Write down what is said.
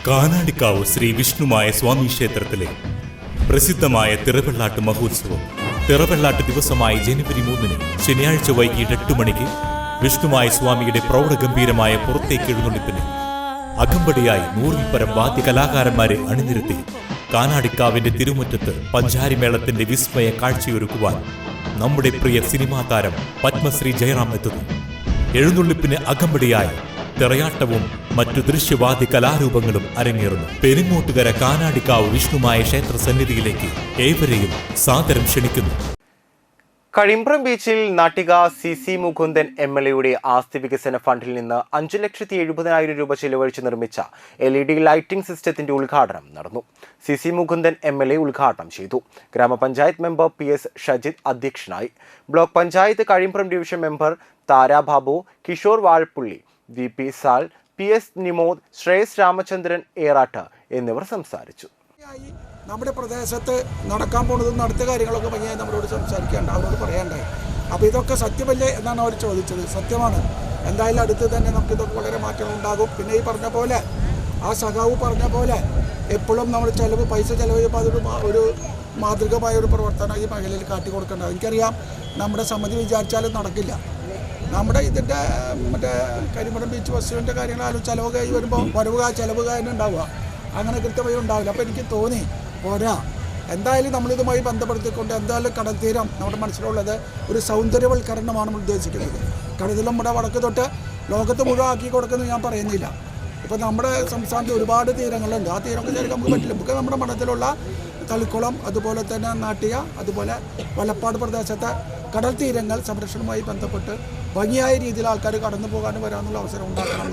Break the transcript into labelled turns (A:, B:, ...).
A: കാനാടിക്കാവ് ശ്രീ വിഷ്ണുമായ സ്വാമി ക്ഷേത്രത്തിലെ പ്രസിദ്ധമായ തിറവെള്ളാട്ട് മഹോത്സവം തിറവെള്ളാട്ട് ദിവസമായ ജനുവരി 3 ശനിയാഴ്ച വൈകിട്ട് 8 മണിക്ക് വിഷ്ണുമായ സ്വാമിയുടെ പ്രൗഢഗംഭീരമായ പുറത്തേക്ക് എഴുന്നള്ളിപ്പിന് അകമ്പടിയായി 100-ൽ പരം വാദ്യ കലാകാരന്മാരെ അണിനിരത്തി കാനാടിക്കാവിന്റെ തിരുമുറ്റത്ത് പഞ്ചാരിമേളത്തിന്റെ വിസ്മയ കാഴ്ചയൊരുക്കുവാൻ നമ്മുടെ പ്രിയ സിനിമാ താരം പത്മശ്രീ ജയറാം എത്തുന്നു. എഴുന്നള്ളിപ്പിന് അകമ്പടിയായി തിറയാട്ടവും മറ്റു ദൃശ്യവാദ്യ കലാരൂപങ്ങളും അരങ്ങേറുന്നു. പെരിങ്ങോട്ടുകര കാനാടിക്കാവ് വിഷ്ണുമായ ക്ഷേത്ര സന്നിധിയിലേക്ക് ഏവരെയും സാദരം ക്ഷണിക്കുന്നു.
B: കഴിമ്പ്രം ബീച്ചിൽ നാട്ടിക സി മുകുന്ദൻ MLA ആസ്തി വികസന ഫണ്ടിൽ നിന്ന് 5,70,000 രൂപ ചെലവഴിച്ച് നിർമ്മിച്ച LED ലൈറ്റിംഗ് സിസ്റ്റത്തിന്റെ ഉദ്ഘാടനം നടന്നു. സി മുകുന്ദൻ MLA ഉദ്ഘാടനം ചെയ്തു. ഗ്രാമപഞ്ചായത്ത് മെമ്പർ PS ഷജിത് അധ്യക്ഷനായി. Block panchayat Kazhimbram division member Tharababu, Kishore Vazhappully, VP Sal, PS Nimod, Shreyas Ramachandran Erattu എന്നിവർ സംസാരിച്ചു.
C: നമ്മുടെ പ്രദേശത്ത് നടക്കാൻ പോകുന്നതും നടത്തിയ കാര്യങ്ങളൊക്കെ ഭംഗിയായി നമ്മളോട് സംസാരിക്കേണ്ട അവരോട് പറയാണ്ടായി. അപ്പോൾ ഇതൊക്കെ സത്യമല്ലേ എന്നാണ് അവർ ചോദിച്ചത്. സത്യമാണ്. എന്തായാലും അടുത്ത് തന്നെ നമുക്കിതൊക്കെ വളരെ മാറ്റങ്ങൾ ഉണ്ടാകും. പിന്നെ ഈ പറഞ്ഞ പോലെ ആ സഖാവ് പറഞ്ഞ പോലെ എപ്പോഴും നമ്മൾ പൈസ ചെലവ് ചെയ്യുമ്പോൾ അതൊരു ഒരു മാതൃകമായ ഒരു പ്രവർത്തനം ഈ മേഖലയിൽ കാട്ടിക്കൊടുക്കേണ്ടത്. എനിക്കറിയാം നമ്മുടെ സമിതി വിചാരിച്ചാലും നടക്കില്ല. നമ്മുടെ ഇതിൻ്റെ മറ്റേ കരിമടം ബീച്ച് ബസ്സിൻ്റെ കാര്യങ്ങളാലും ചിലവ് കഴിഞ്ഞ് വരുമ്പോൾ വരവുക ചിലവ് കഴിഞ്ഞ് ഉണ്ടാവുക അങ്ങനെ കൃത്യമായി ഉണ്ടാവില്ല. അപ്പോൾ എനിക്ക് തോന്നി പോരാ, എന്തായാലും നമ്മളിതുമായി ബന്ധപ്പെടുത്തിക്കൊണ്ട് എന്തായാലും കടൽത്തീരം നമ്മുടെ മനസ്സിലുള്ളത് ഒരു സൗന്ദര്യവൽക്കരണമാണ് നമ്മൾ ഉദ്ദേശിക്കുന്നത്. കടലിൽ നമ്മുടെ വടക്ക് തൊട്ട് ലോകത്ത് മുഴുവൻ ആക്കി കൊടുക്കുന്നത് ഞാൻ പറയുന്നില്ല. ഇപ്പോൾ നമ്മുടെ സംസ്ഥാനത്ത് ഒരുപാട് തീരങ്ങളുണ്ട്. ആ തീരമൊക്കെ ശരിക്കും നമുക്ക് പറ്റില്ല. നമുക്ക് നമ്മുടെ മഠത്തിലുള്ള തളിക്കുളം, അതുപോലെ തന്നെ നാട്ടിക, അതുപോലെ വലപ്പാട് പ്രദേശത്തെ കടൽ തീരങ്ങൾ സംരക്ഷണവുമായി ബന്ധപ്പെട്ട് ഭംഗിയായ രീതിയിൽ ആൾക്കാർ കടന്നു പോകാനും വരാനുള്ള അവസരം ഉണ്ടാക്കണം.